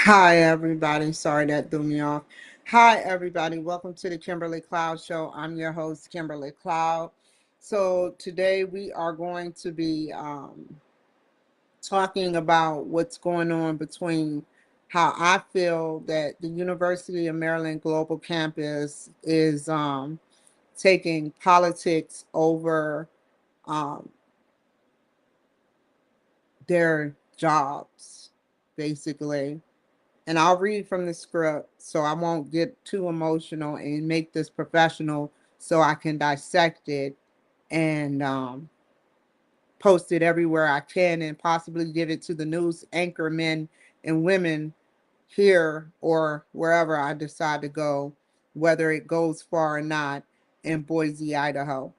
Hi, everybody. Sorry that threw me off. Hi, everybody. Welcome to the Kimberly Cloud Show. I'm your host, Kimberly Cloud. So, today we are going to be talking about what's going on between how I feel that the University of Maryland Global Campus is taking politics over um, their jobs, basically. And I'll read from the script so I won't get too emotional and make this professional so I can dissect it and post it everywhere I can and possibly give it to the news anchor men and women here or wherever I decide to go, whether it goes far or not in Boise, Idaho.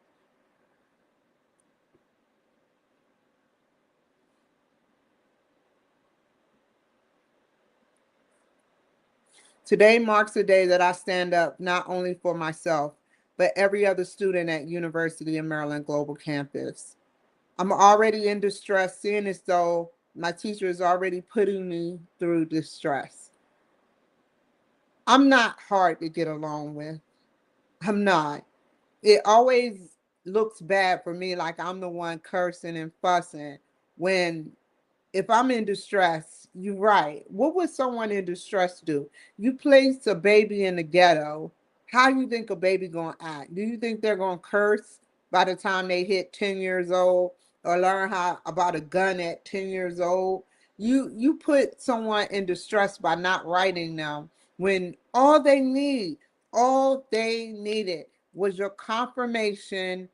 Today marks a day that I stand up not only for myself, but every other student at University of Maryland Global Campus. I'm already in distress, seeing as though my teacher is already putting me through distress. I'm not hard to get along with. I'm not. It always looks bad for me like I'm the one cursing and fussing when if I'm in distress, you're right. What would someone in distress do? You place a baby in the ghetto. How do you think a baby gonna act? Do you think they're gonna curse by the time they hit 10 years old or learn how about a gun at 10 years old? You put someone in distress by not writing them when all they needed was your confirmation,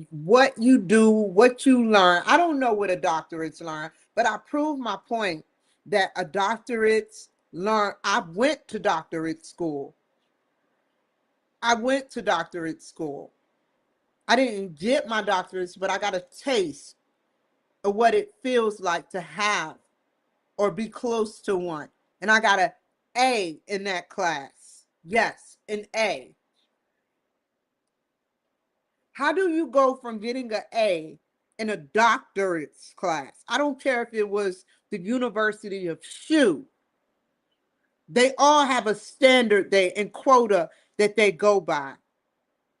what you do, what you learn. I don't know what a doctorate's learn, but I proved my point that a doctorate's learn. I went to doctorate school. I went to doctorate school. I didn't get my doctorates, but I got a taste of what it feels like to have or be close to one. And I got an A in that class. Yes, an A. How do you go from getting an A in a doctorate's class? I don't care if it was the University of Shoe. They all have a standard they and quota that they go by.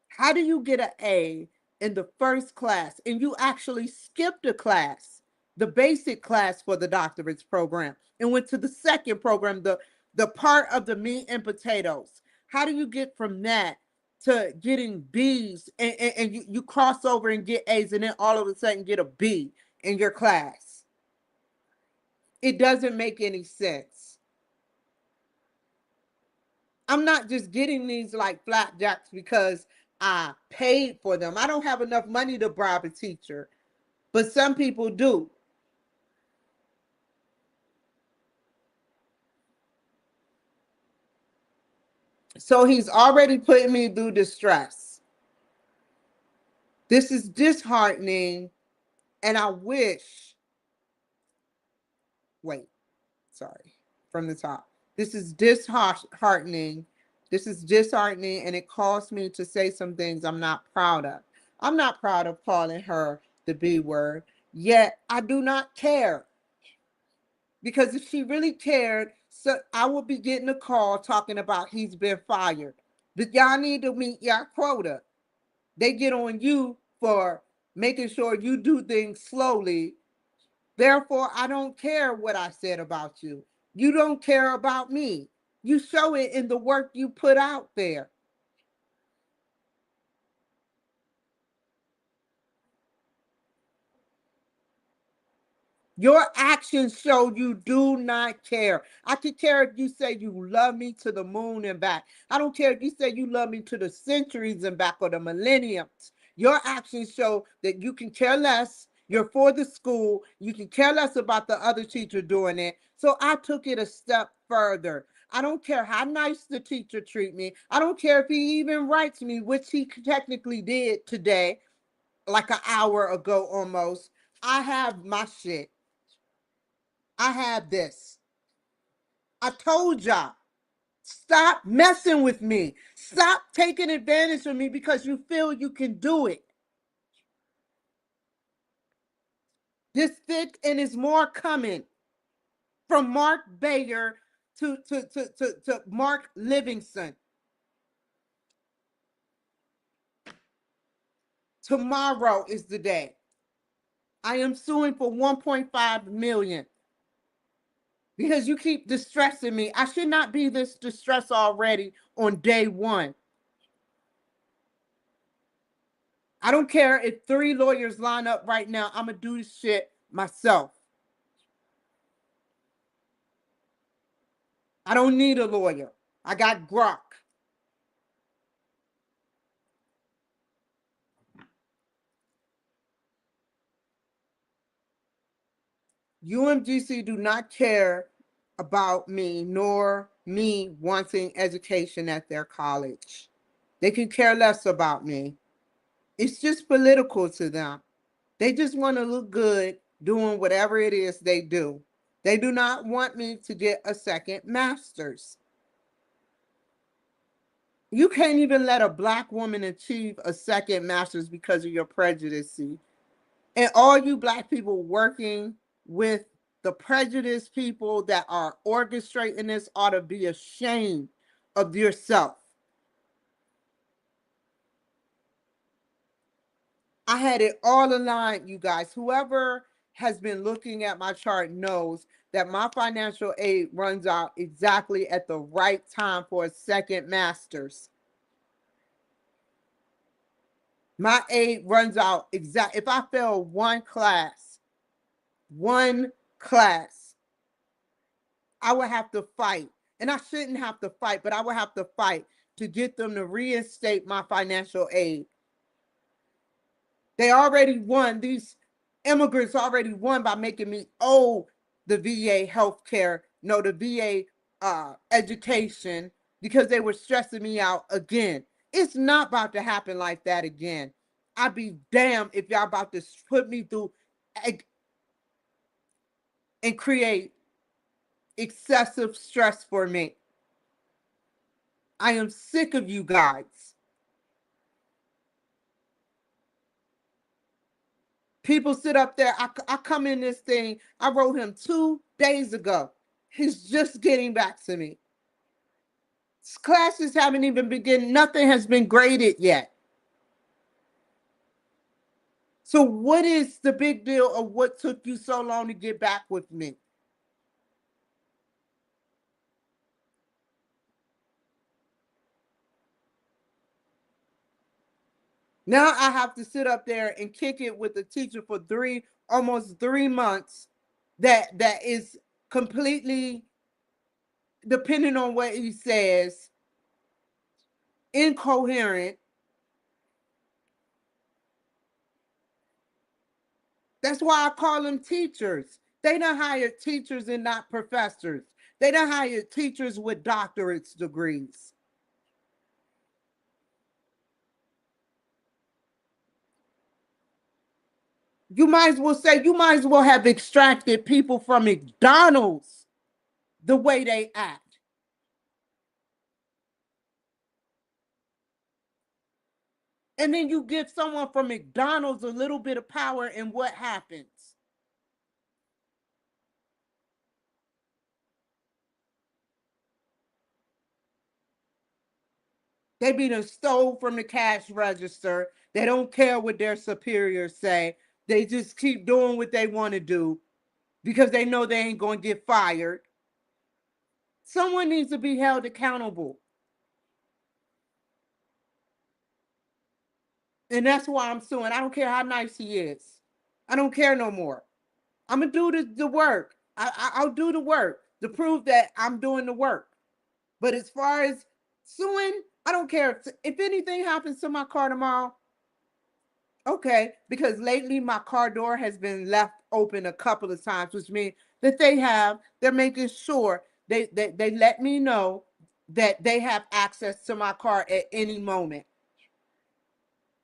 How do you get an A in the first class and you actually skipped a class, the basic class for the doctorate's program, and went to the second program, the part of the meat and potatoes? How do you get from that to getting B's and you cross over and get A's and then all of a sudden get a B in your class? It doesn't make any sense. I'm not just getting these like flapjacks because I paid for them. I don't have enough money to bribe a teacher, but some people do. So he's already putting me through distress. This is disheartening, and I wish, wait, sorry, from the top. This is disheartening. This is disheartening, and it caused me to say some things I'm not proud of. I'm not proud of calling her the B word, yet I do not care. Because if she really cared, so I would be getting a call talking about he's been fired. But y'all need to meet your quota. They get on you for making sure you do things slowly. Therefore, I don't care what I said about you. You don't care about me. You show it in the work you put out there. Your actions show you do not care. I could care if you say you love me to the moon and back. I don't care if you say you love me to the centuries and back or the millenniums. Your actions show that you can care less. You're for the school. You can care less about the other teacher doing it. So I took it a step further. I don't care how nice the teacher treat me. I don't care if he even writes me, which he technically did today, like an hour ago almost. I have my shit. I have this. I told y'all, stop messing with me. Stop taking advantage of me because you feel you can do it. This thick and is more coming from Mark Baylor to Mark Livingston. Tomorrow is the day. I am suing for 1.5 million because you keep distressing me. I should not be this distressed already on day one. I don't care if 3 lawyers line up right now. I'm going to do this shit myself. I don't need a lawyer. I got Grok. UMGC do not care about me nor me wanting education at their college. They can care less about me. It's just political to them. They just want to look good doing whatever it is they do. They do not want me to get a second master's. You can't even let a Black woman achieve a second master's because of your prejudice. And all you Black people working with the prejudiced people that are orchestrating this ought to be ashamed of yourself. I had it all aligned, you guys. Whoever has been looking at my chart knows that my financial aid runs out exactly at the right time for a second master's. My aid runs out exactly. If I fail one class, I would have to fight. And I shouldn't have to fight, but I would have to fight to get them to reinstate my financial aid. They already won. These immigrants already won by making me owe the VA health care, no, the VA education, because they were stressing me out again. It's not about to happen like that again. I'd be damned if y'all about to put me through and create excessive stress for me. I am sick of you guys. People sit up there. I come in this thing. I wrote him 2 days ago. He's just getting back to me. Classes haven't even begun. Nothing has been graded yet. So what is the big deal of what took you so long to get back with me? Now I have to sit up there and kick it with the teacher for almost 3 months that is completely, depending on what he says, incoherent. That's why I call them teachers. They don't hire teachers and not professors. They don't hire teachers with doctorate degrees. You might as well say, you might as well have extracted people from McDonald's the way they act. And then you give someone from McDonald's a little bit of power, and what happens? They be done stole from the cash register. They don't care what their superiors say. They just keep doing what they want to do because they know they ain't going to get fired. Someone needs to be held accountable. And that's why I'm suing. I don't care how nice he is. I don't care no more. I'm going to do the work. I'll do the work to prove that I'm doing the work. But as far as suing, I don't care. If anything happens to my car tomorrow, okay, because lately my car door has been left open a couple of times, which means that they're making sure they let me know that they have access to my car at any moment.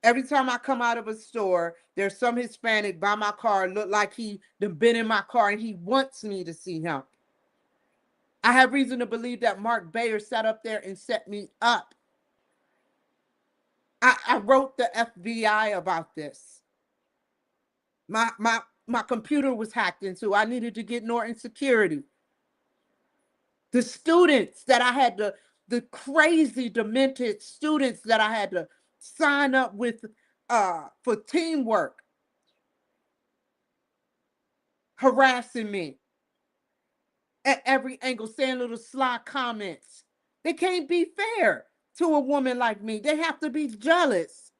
Every time I come out of a store, there's some Hispanic by my car, look like he done been in my car and he wants me to see him. I have reason to believe that Mark Baylor sat up there and set me up. I wrote the FBI about this. My computer was hacked into. I needed to get Norton security. The students that I had to, the crazy, demented students that I had to sign up with for teamwork, harassing me at every angle, saying little sly comments. They can't be fair to a woman like me. They have to be jealous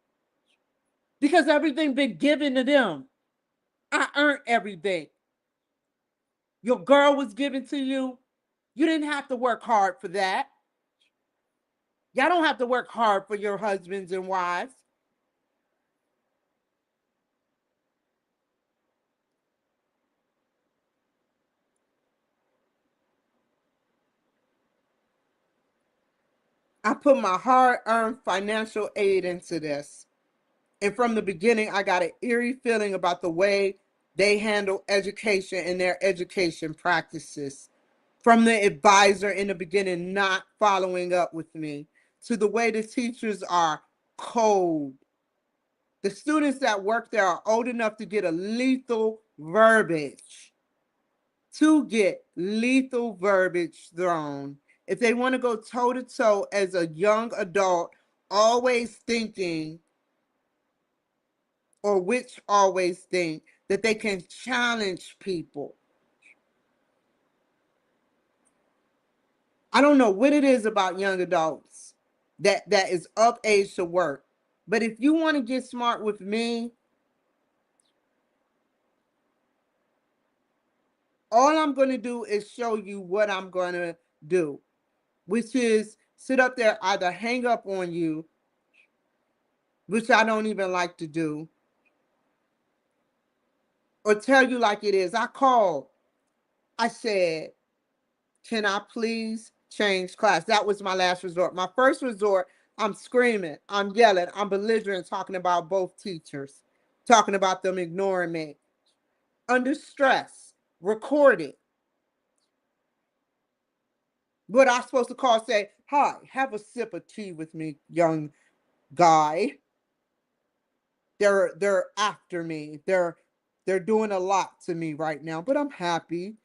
because everything been given to them. I earned everything. Your girl was given to you. You didn't have to work hard for that. Y'all don't have to work hard for your husbands and wives. I put my hard-earned financial aid into this. And from the beginning, I got an eerie feeling about the way they handle education and their education practices. From the advisor in the beginning not following up with me, to the way the teachers are cold. The students that work there are old enough to get a lethal verbiage, thrown. If they want to go toe to toe as a young adult, always thinking, or which always think that they can challenge people. I don't know what it is about young adults that is of age to work. But if you want to get smart with me, all I'm going to do is show you what I'm going to do, which is sit up there, either hang up on you, which I don't even like to do, or tell you like it is. I called. I said, can I please change class? That was my last resort. My first resort, I'm screaming, I'm yelling, I'm belligerent, talking about both teachers, talking about them ignoring me. Under stress, recorded. What I supposed to call, say, hi, have a sip of tea with me, young guy. They're after me. They're doing a lot to me right now, but I'm happy.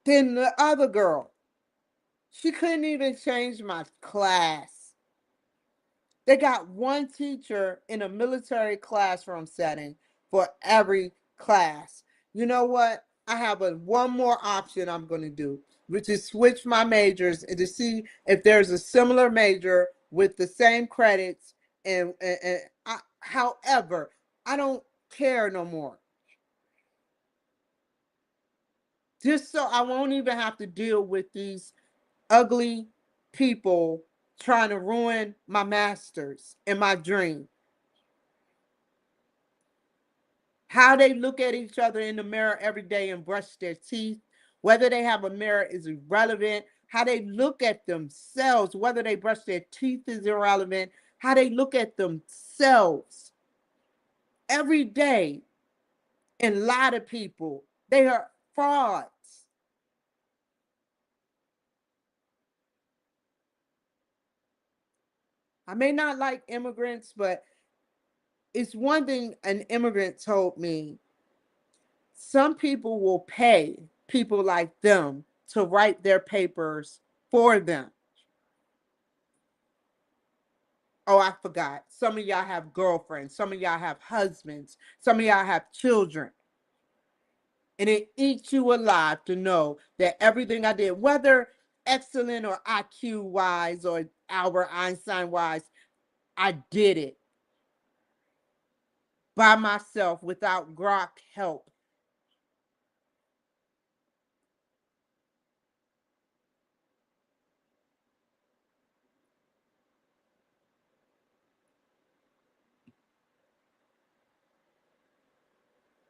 Then the other girl, she couldn't even change my class. They got one teacher in a military classroom setting for every class. You know what? I have one more option I'm going to do, which is switch my majors and to see if there's a similar major with the same credits. However, I don't care no more. Just so I won't even have to deal with these ugly people trying to ruin my masters and my dream. How they look at each other in the mirror every day and brush their teeth, whether they have a mirror is irrelevant. How they look at themselves, whether they brush their teeth is irrelevant. How they look at themselves every day and lie to people. They are frauds. I may not like immigrants, but it's one thing an immigrant told me. Some people will pay people like them to write their papers for them. Oh, I forgot. Some of y'all have girlfriends. Some of y'all have husbands. Some of y'all have children. And it eats you alive to know that everything I did, whether excellent or IQ wise or Albert Einstein wise, I did it by myself without Grok help.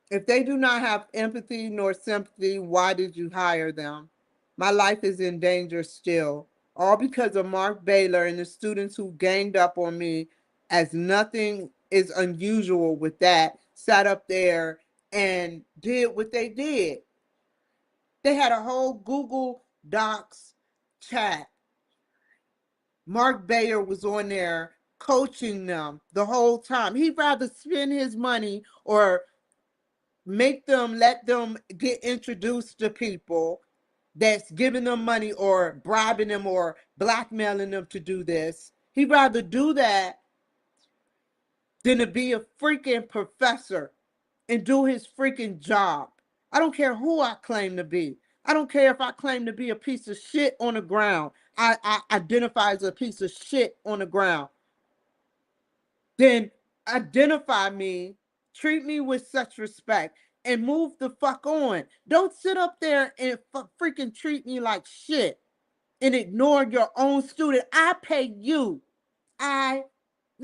If they do not have empathy nor sympathy, why did you hire them? My life is in danger still, all because of Mark Baylor and the students who ganged up on me, as nothing is unusual with that, sat up there and did what they did. They had a whole Google Docs chat. Mark Baylor was on there coaching them the whole time. He'd rather spend his money or let them get introduced to people that's giving them money or bribing them or blackmailing them to do this. He'd rather do that than to be a freaking professor and do his freaking job. I don't care who I claim to be. I don't care if I claim to be a piece of shit on the ground. I identify as a piece of shit on the ground. Then identify me, treat me with such respect, and move the fuck on. Don't sit up there and freaking treat me like shit and ignore your own student. I pay you. Let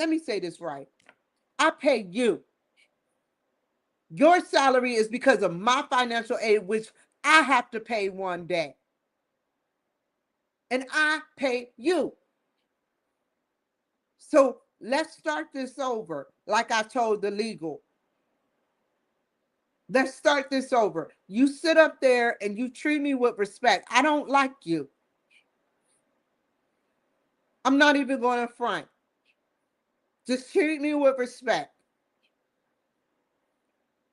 me say this right. I pay you. Your salary is because of my financial aid, which I have to pay one day. And I pay you. So let's start this over, like I told the legal. Let's start this over. You sit up there and you treat me with respect. I don't like you. I'm not even going to front. Just treat me with respect.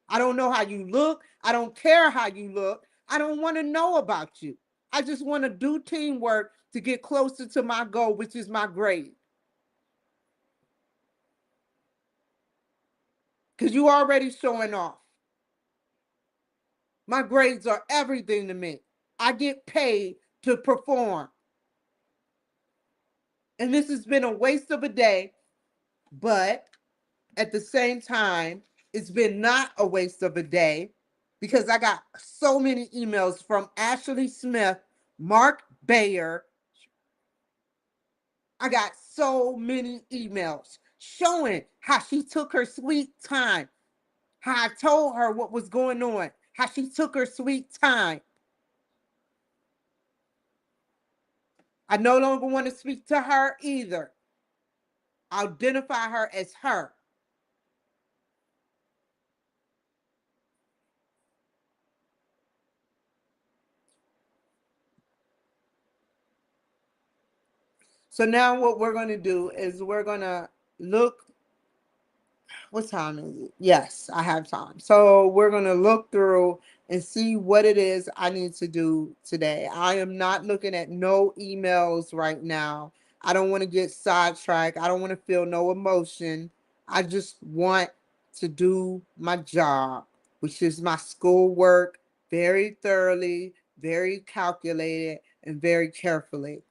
I don't know how you look. I don't care how you look. I don't want to know about you. I just want to do teamwork to get closer to my goal, which is my grade. Because you already showing off. My grades are everything to me. I get paid to perform. And this has been a waste of a day, but at the same time, it's been not a waste of a day because I got so many emails from Ashley Smith, Mark Baylor. I got so many emails showing how she took her sweet time, how I told her what was going on, how she took her sweet time. I no longer want to speak to her either. I identify her as her. So now what we're going to do is we're going to look. What time is it? Yes, I have time. So we're going to look through and see what it is I need to do today. I am not looking at no emails right now. I don't want to get sidetracked. I don't want to feel no emotion. I just want to do my job, which is my schoolwork, very thoroughly, very calculated, and very carefully.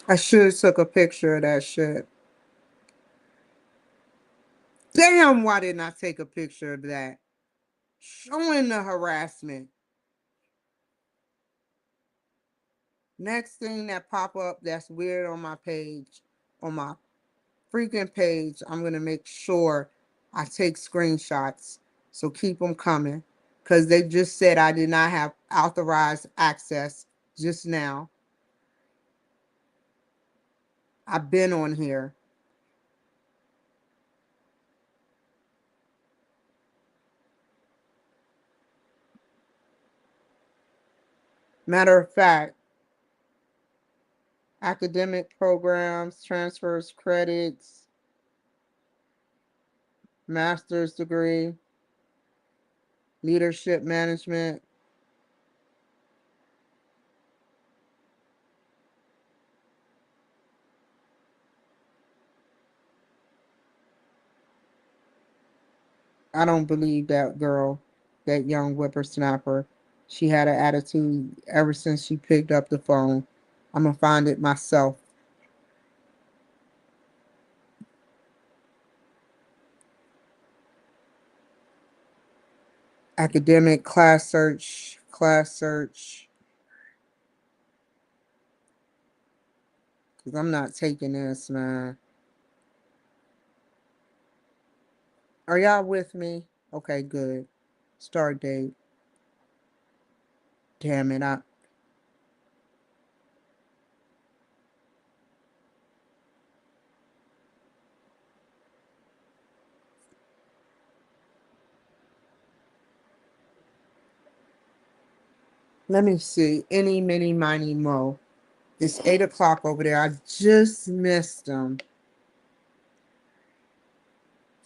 I should have took a picture of that shit. Damn, why didn't I take a picture of that? Showing the harassment. Next thing that pop up that's weird on my page, on my freaking page, I'm going to make sure I take screenshots. So keep them coming. Because they just said I did not have authorized access just now. I've been on here. Matter of fact, academic programs, transfers, credits, master's degree, leadership management. I don't believe that, girl. that young whippersnapper. She had an attitude ever since she picked up the phone. I'm going to find it myself. Academic class search, class search. Because I'm not taking this, man. Are y'all with me? Okay, good. Start date. Damn it. Let me see. Any, mini, miny, mo. It's 8 o'clock over there. I just missed them.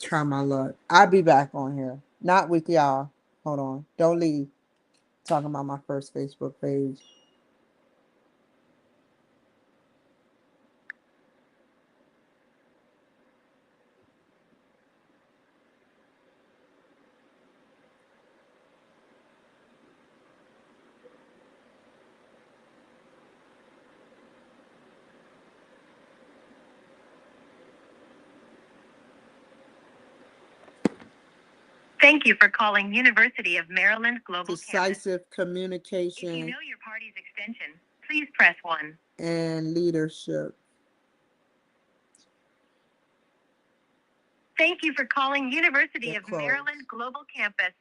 Try my luck. I'll be back on here. Not with y'all. Hold on. Don't leave. Talking about my first Facebook page. Thank you for calling University of Maryland Global Campus. Decisive If you communication know your party's extension, please press 1. and leadership. Thank you for calling University They're of closed. Maryland Global Campus.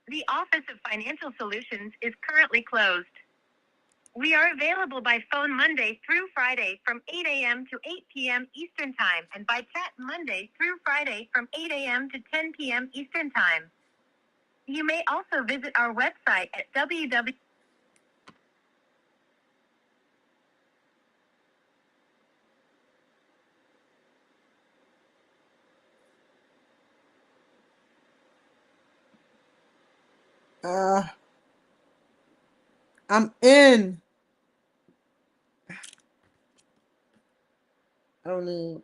The Office of Financial Solutions is currently closed. We are available by phone Monday through Friday from 8 a.m. to 8 p.m. Eastern Time and by chat Monday through Friday from 8 a.m. to 10 p.m. Eastern Time. You may also visit our website at www. I'm in. I don't need.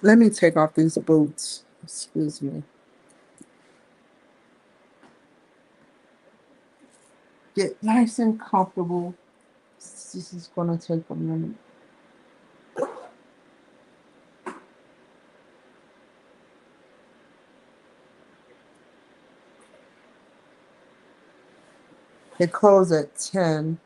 Let me take off these boots. Excuse me. Get nice and comfortable. This is going to take a minute. They close at 10.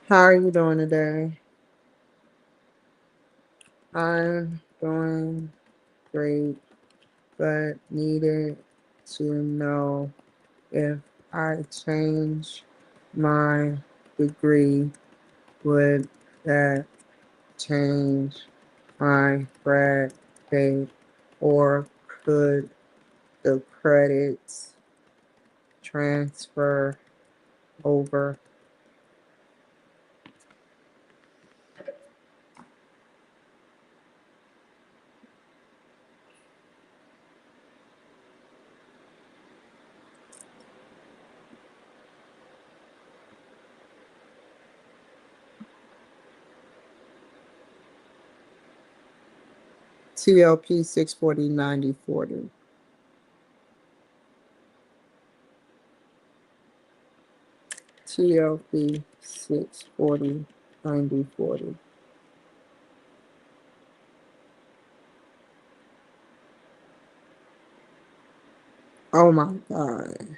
How are you doing today? I'm doing great, but needed to know if I change my degree, would that change my grad date, or could the credits transfer over? TLP 640-9040. TLP 640-9040. Oh my God.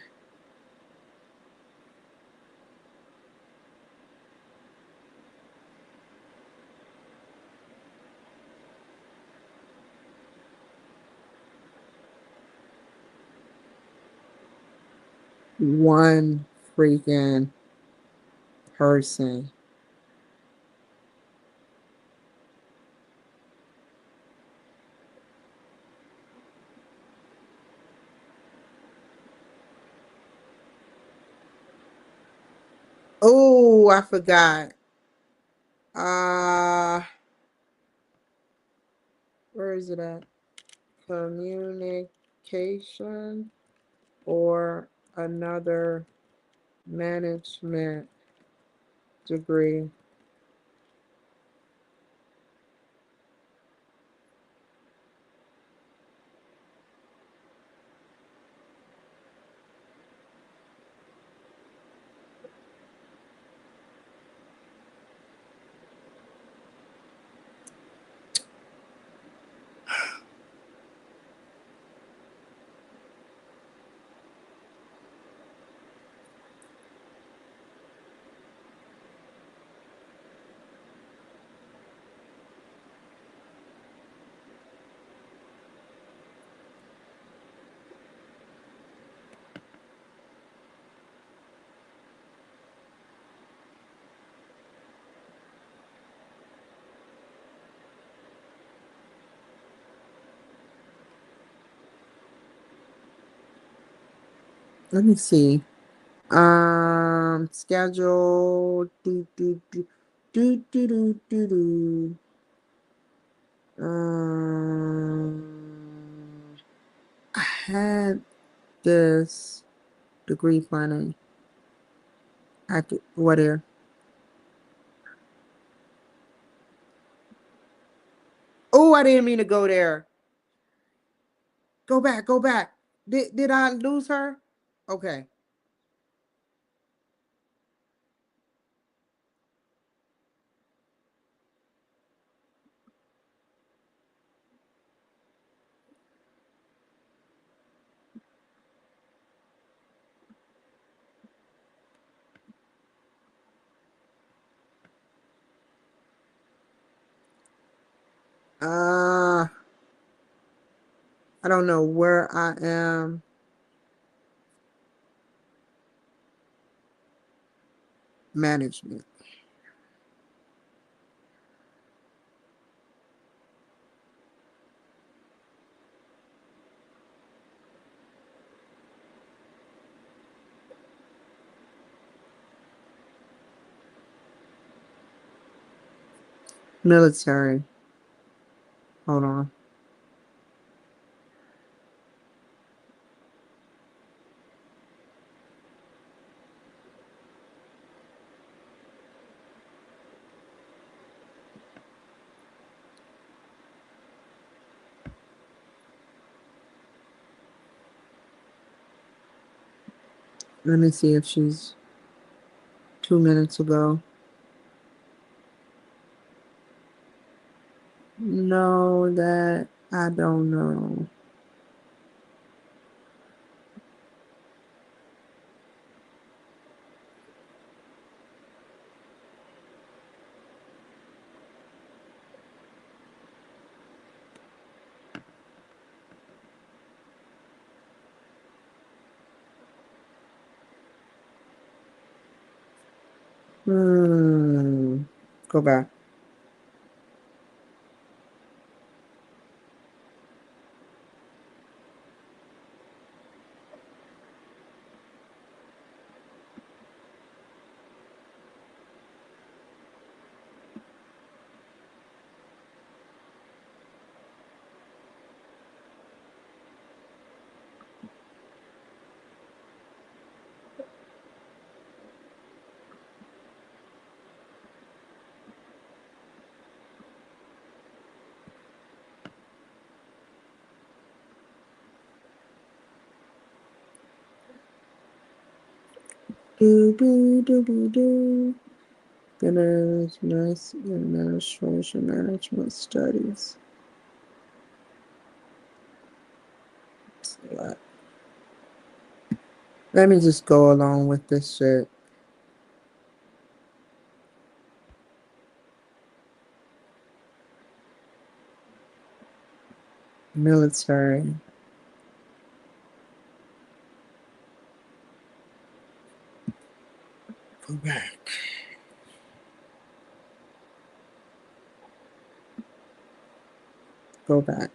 One freaking person. Oh, I forgot. Uh, where is it at? Communication or another management degree. Let me see. Schedule. Do. I had this degree planning. What here? Oh, I didn't mean to go there. Go back. Go back. Did I lose her? Okay. I don't know where I am. Management. Military. Hold on. Let me see if she's 2 minutes ago. No, that I don't know. Go back. Administration Management Studies. Let me just go along with this shit. Military. Go back. Go back.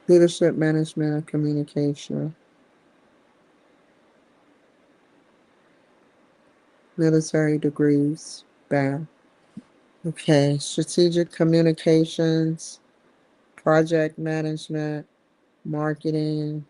Leadership, management, and communication. Military degrees. Bam. Okay. Strategic communications, project management, marketing.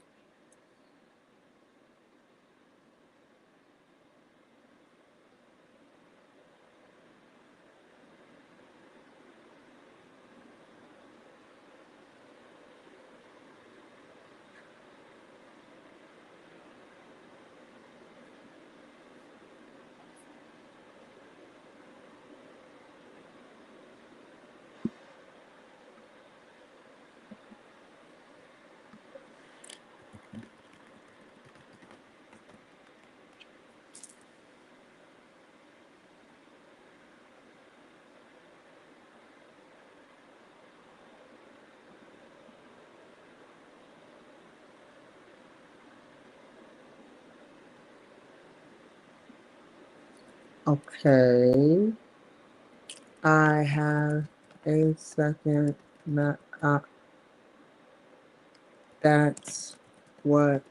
Okay. I have a second. That's what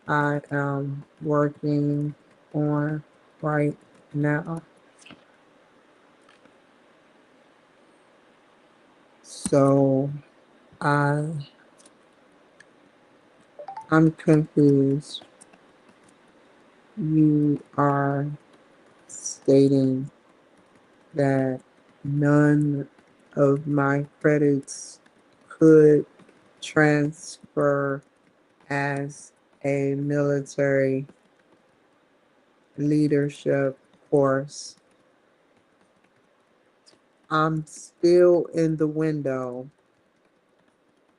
I am working on right now. So I I'm confused. You are stating that none of my credits could transfer as a military leadership course. I'm still in the window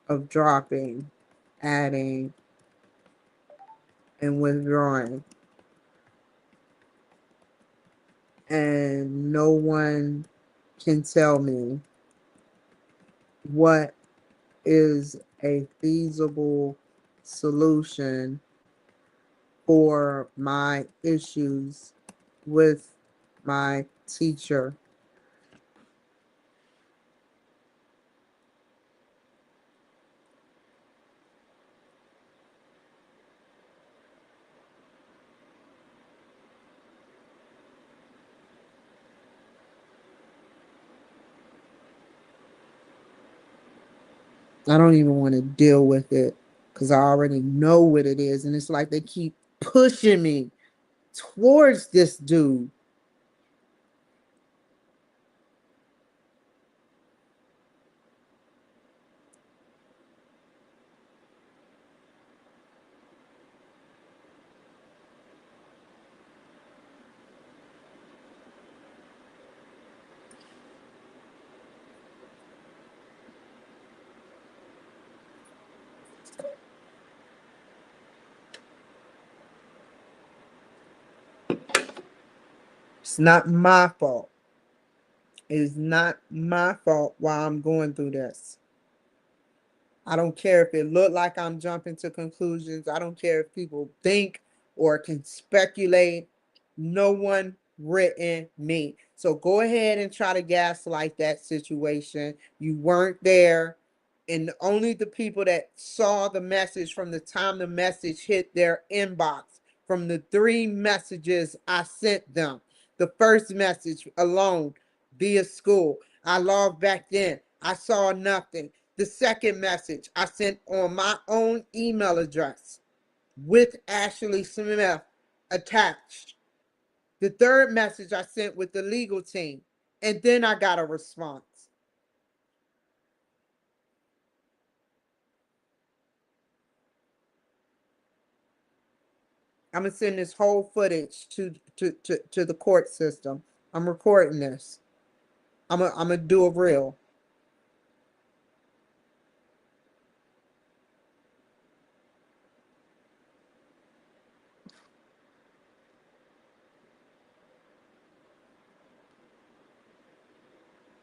of dropping, adding, and withdrawing. And no one can tell me what is a feasible solution for my issues with my teacher. I don't even want to deal with it because I already know what it is. And it's like they keep pushing me towards this dude. It's not my fault. It is not my fault why I'm going through this. I don't care if it look like I'm jumping to conclusions. I don't care if people think or can speculate. No one written me. So go ahead and try to gaslight that situation. You weren't there. And only the people that saw the message from the time the message hit their inbox, from the 3 messages I sent them. The first message alone via school. I logged back in. I saw nothing. The second message I sent on my own email address with Ashley Smith attached. The third message I sent with the legal team. And then I got a response. I'm gonna send this whole footage to the court system. I'm recording this. I'm gonna do a reel.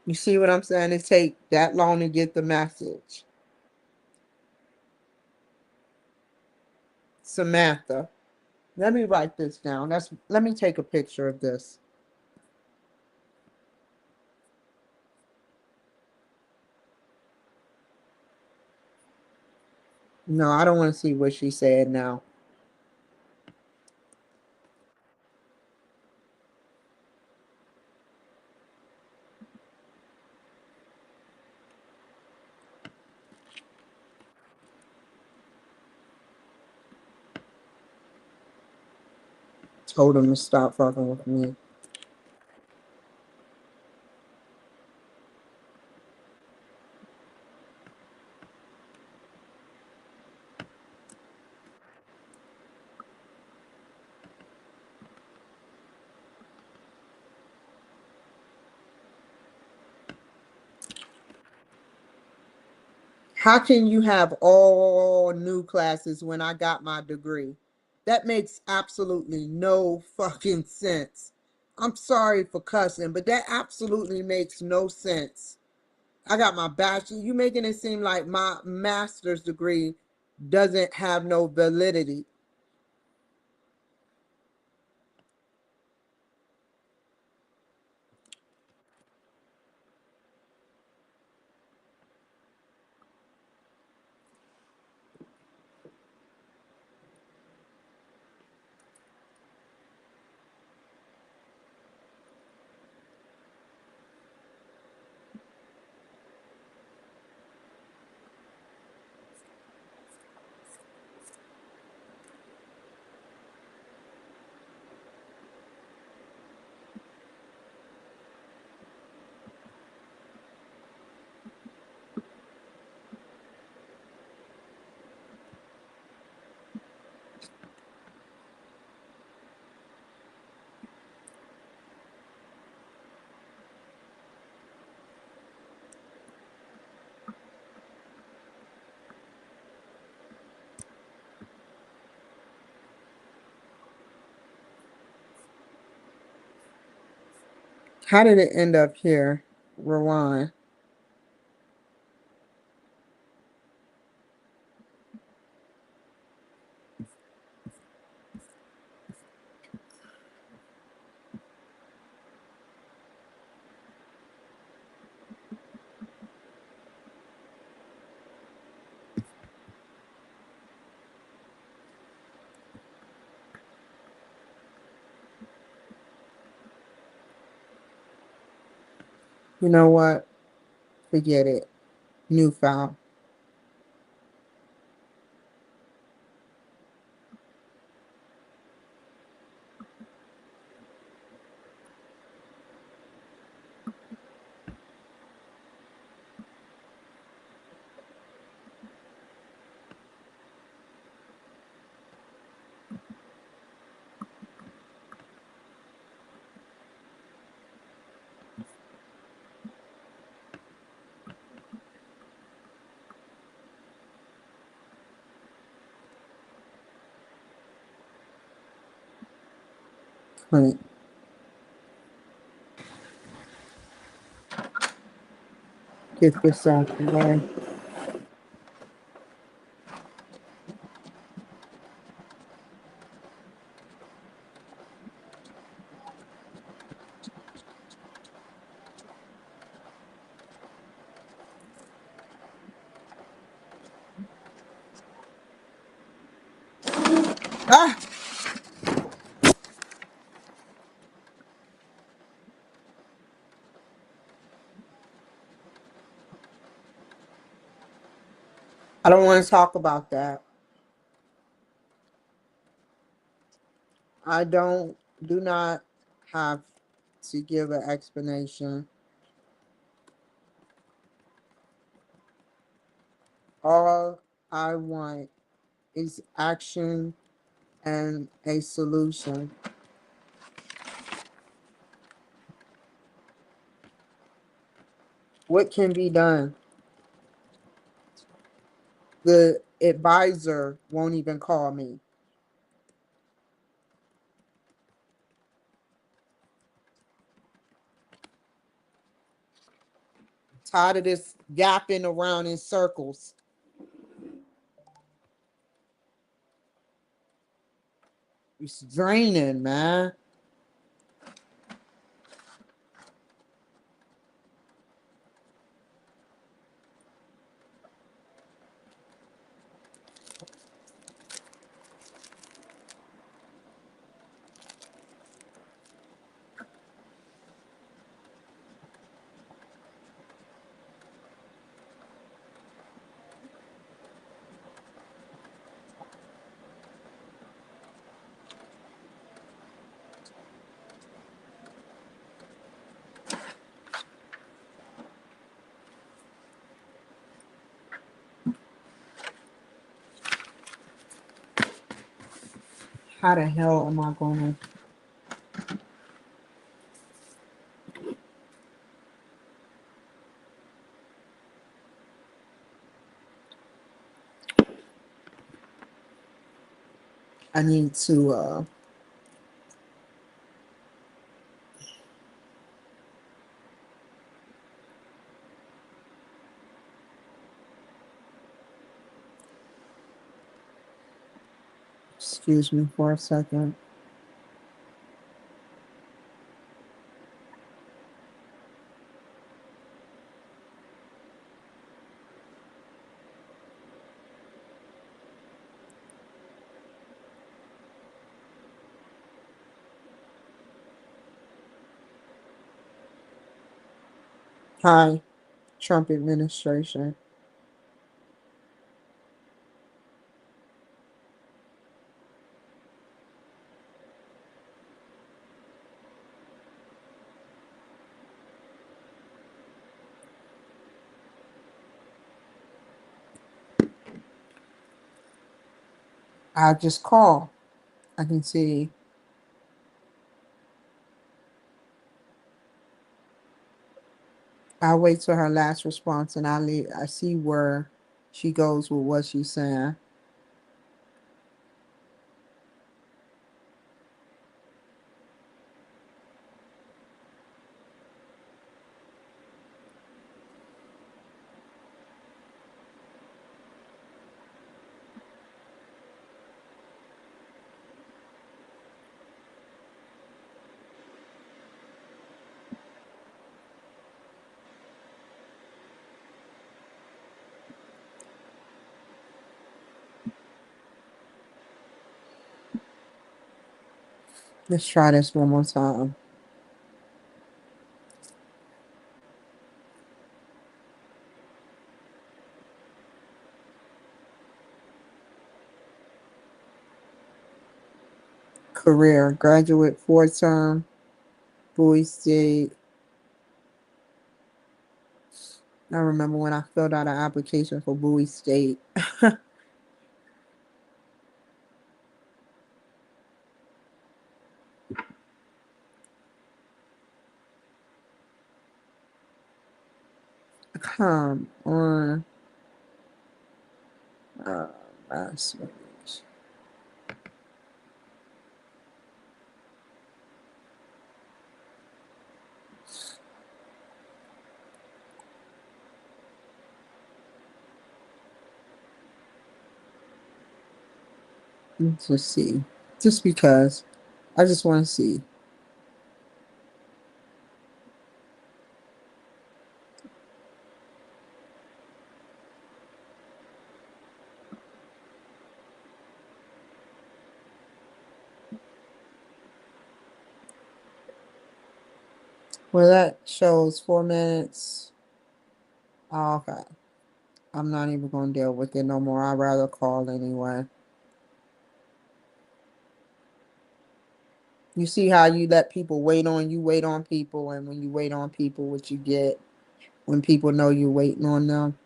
You see what I'm saying? It take that long to get the message. Samantha. Let me write this down. Let me take a picture of this. No, I don't want to see what she said now. Told him to stop fucking with me. How can you have all new classes when I got my degree? That makes absolutely no fucking sense. I'm sorry for cussing, but that absolutely makes no sense. I got my bachelor. You making it seem like my master's degree doesn't have no validity. How did it end up here? Rewind. You know what? Forget it. New file. Wait. Get this out of the way. Ah! I don't want to talk about that. I do not have to give an explanation. All I want is action and a solution. What can be done? The advisor won't even call me. Tired of this yapping around in circles. It's draining, man. How the hell am I going to? I need to excuse me for a second. Hi, Trump administration. I just call. I can see. I'll wait till her last response and I see where she goes with what she's saying. Let's try this one more time. Career, graduate, 4-term, Bowie State. I remember when I filled out an application for Bowie State. Come on. Uh, last message. Let's just see. Just because. I just want to see. Well, that shows 4 minutes. Oh, okay. I'm not even going to deal with it no more. I'd rather call anyway. You see how you let people wait on you, wait on people, and when you wait on people, what you get when people know you're waiting on them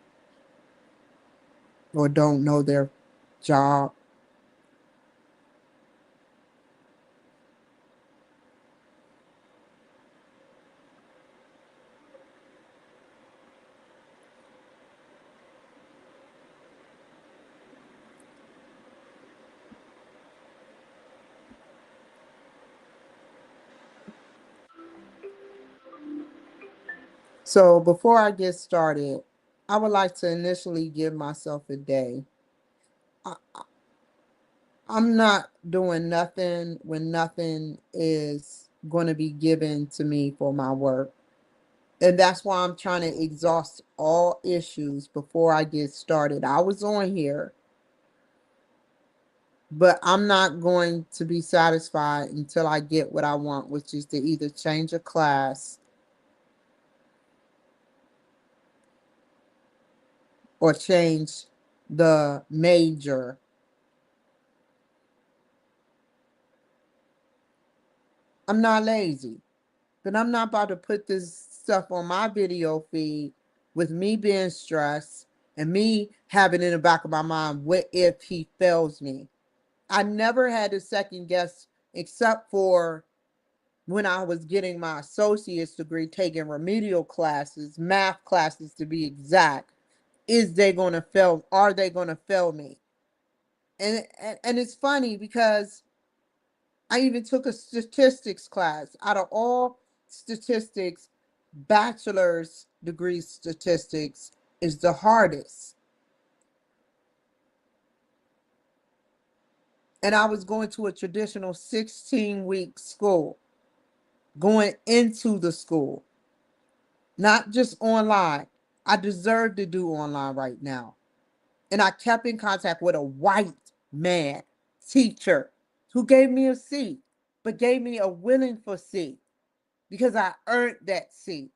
or don't know their job. So before I get started, I would like to initially give myself a day. I, I'm not doing nothing when nothing is going to be given to me for my work. And that's why I'm trying to exhaust all issues before I get started. I was on here, but I'm not going to be satisfied until I get what I want, which is to either change a class or change the major. I'm not lazy, but I'm not about to put this stuff on my video feed with me being stressed and me having in the back of my mind, what if he fails me? I never had to second guess except for when I was getting my associate's degree, taking remedial classes, math classes to be exact. Is they going to fail? Are they going to fail me? And it's funny because I even took a statistics class. Out of all statistics, bachelor's degree statistics is the hardest. And I was going to a traditional 16-week school, going into the school, not just online. I deserve to do online right now. And I kept in contact with a white man teacher who gave me a seat, but gave me a willing for seat because I earned that seat.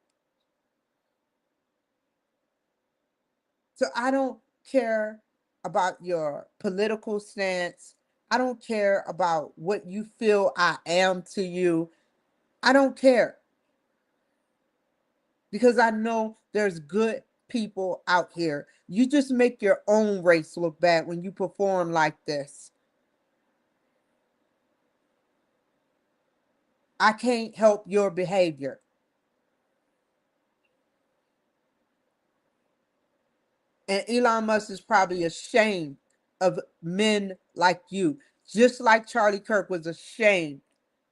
So I don't care about your political stance. I don't care about what you feel I am to you. I don't care because I know there's good people out here. You just make your own race look bad when you perform like this. I can't help your behavior. And Elon Musk is probably ashamed of men like you, just like Charlie Kirk was ashamed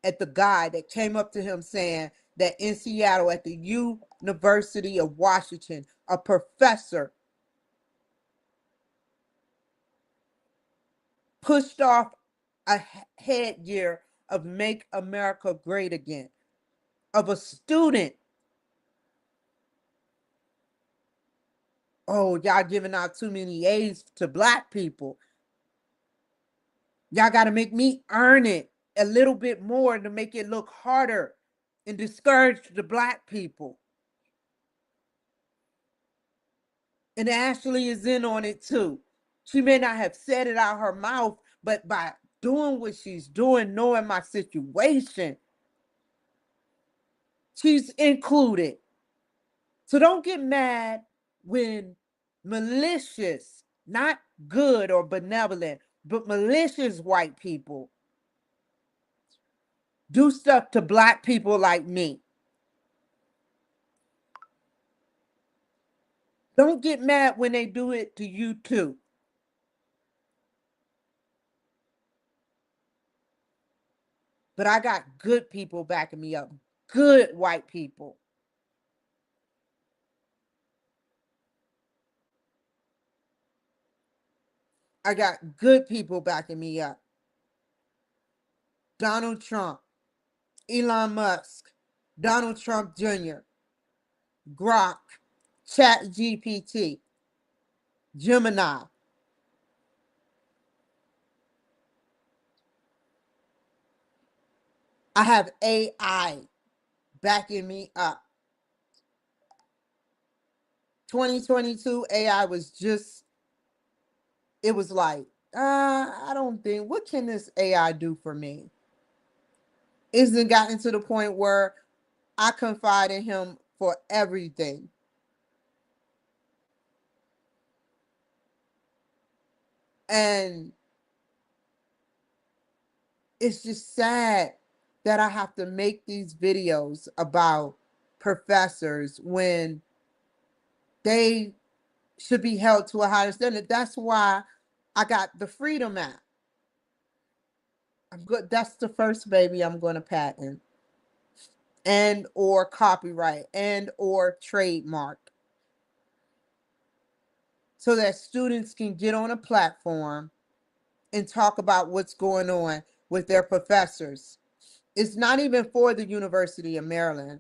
at the guy that came up to him saying that in Seattle at the University of Washington, a professor pushed off a headgear of Make America Great Again, of a student. Oh, y'all giving out too many A's to black people. Y'all got to make me earn it a little bit more to make it look harder and discourage the black people. And Ashley is in on it too. She may not have said it out her mouth, but by doing what she's doing, knowing my situation, she's included. So don't get mad when malicious, not good or benevolent, but malicious white people do stuff to black people like me. Don't get mad when they do it to you too. But I got good people backing me up, good white people. I got good people backing me up. Donald Trump, Elon Musk, Donald Trump Jr., Grok, Chat GPT, Gemini. I have AI backing me up. 2022 AI was just, it was like, I don't think, what can this AI do for me? It's gotten to the point where I confide in him for everything. And it's just sad that I have to make these videos about professors when they should be held to a higher standard. That's why I got the Freedom app. I'm good. That's the first baby I'm going to patent. and or copyright and or trademark, so that students can get on a platform and talk about what's going on with their professors. It's not even for the University of Maryland.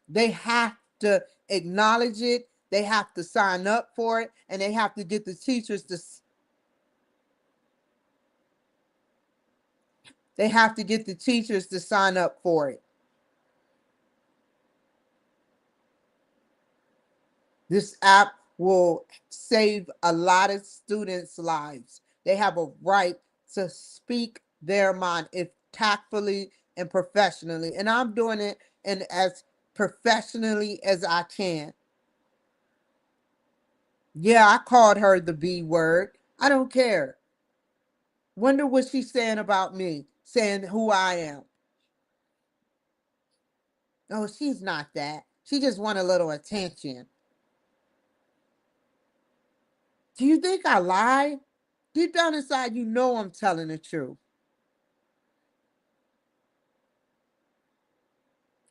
They have to acknowledge it, they have to sign up for it, and they have to get the teachers to sign up for it. This app will save a lot of students' lives. They have a right to speak their mind, if tactfully and professionally. And I'm doing it and as professionally as I can. Yeah, I called her the B word. I don't care. Wonder what she's saying about me, saying who I am. Oh, she's not that. She just want a little attention. Do you think I lie? Deep down inside, you know I'm telling the truth.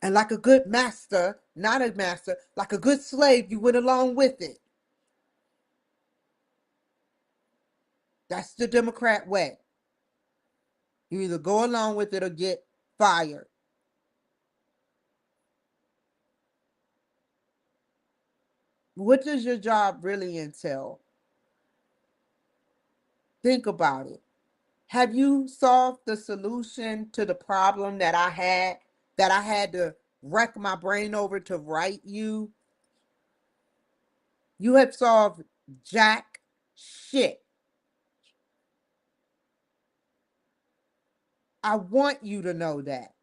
And like a good master, not a master, like a good slave, you went along with it. That's the Democrat way. You either go along with it or get fired. What does your job really entail? Think about it. Have you solved the solution to the problem that I had to wreck my brain over to write you? You have solved jack shit. I want you to know that.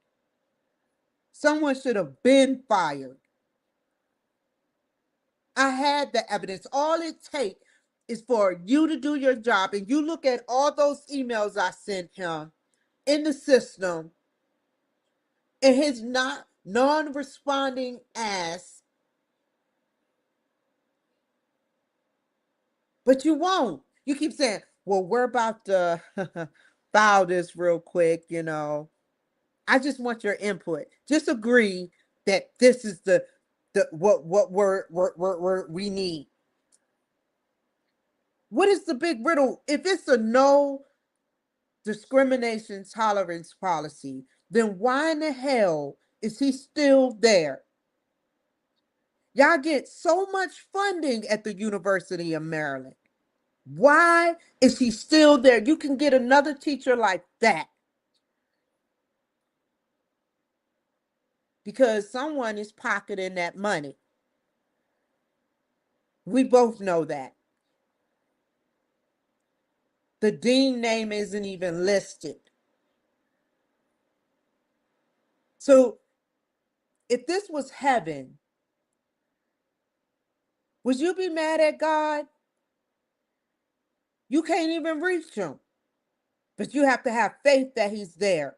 Someone should have been fired. I had the evidence. All it takes is for you to do your job, and you look at all those emails I sent him in the system, and his non-responding ass. But you won't. You keep saying, well, we're about to file this real quick, you know. I just want your input. Just agree that this is the what we need. What is the big riddle? If it's a no discrimination tolerance policy, then why in the hell is he still there? Y'all get so much funding at the University of Maryland. Why is he still there? You can get another teacher like that. Because someone is pocketing that money. We both know that. The dean name isn't even listed. So if this was heaven, would you be mad at God? You can't even reach him, but you have to have faith that he's there.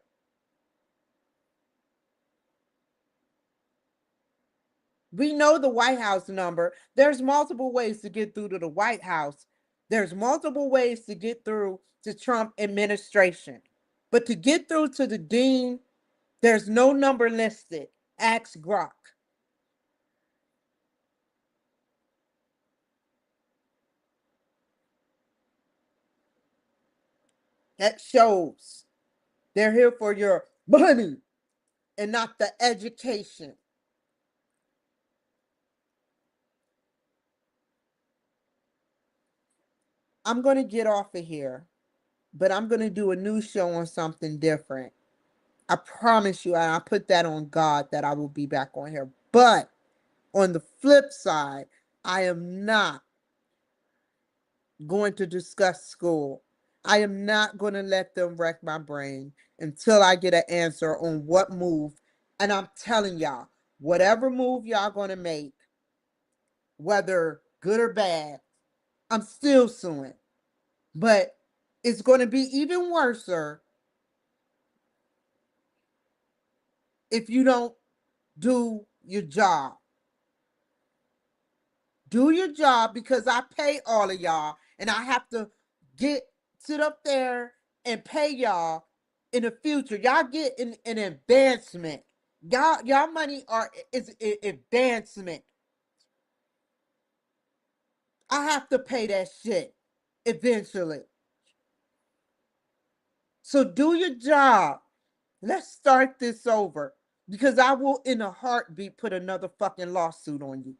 We know the White House number. There's multiple ways to get through to the White House. There's multiple ways to get through to Trump administration. But to get through to the dean, there's no number listed. Ask Grok. That shows they're here for your money and not the education. I'm going to get off of here, but I'm going to do a new show on something different. I promise you, and I put that on God that I will be back on here. But on the flip side, I am not going to discuss school. I am not going to let them wreck my brain until I get an answer on what move. And I'm telling y'all, whatever move y'all going to make, whether good or bad, I'm still suing. But it's going to be even worse if you don't do your job. Do your job, because I pay all of y'all and I have to sit up there and pay y'all in the future. Y'all get an advancement Y'all money is advancement. I have to pay that shit eventually. So do your job. Let's start this over. Because I will, in a heartbeat, put another fucking lawsuit on you.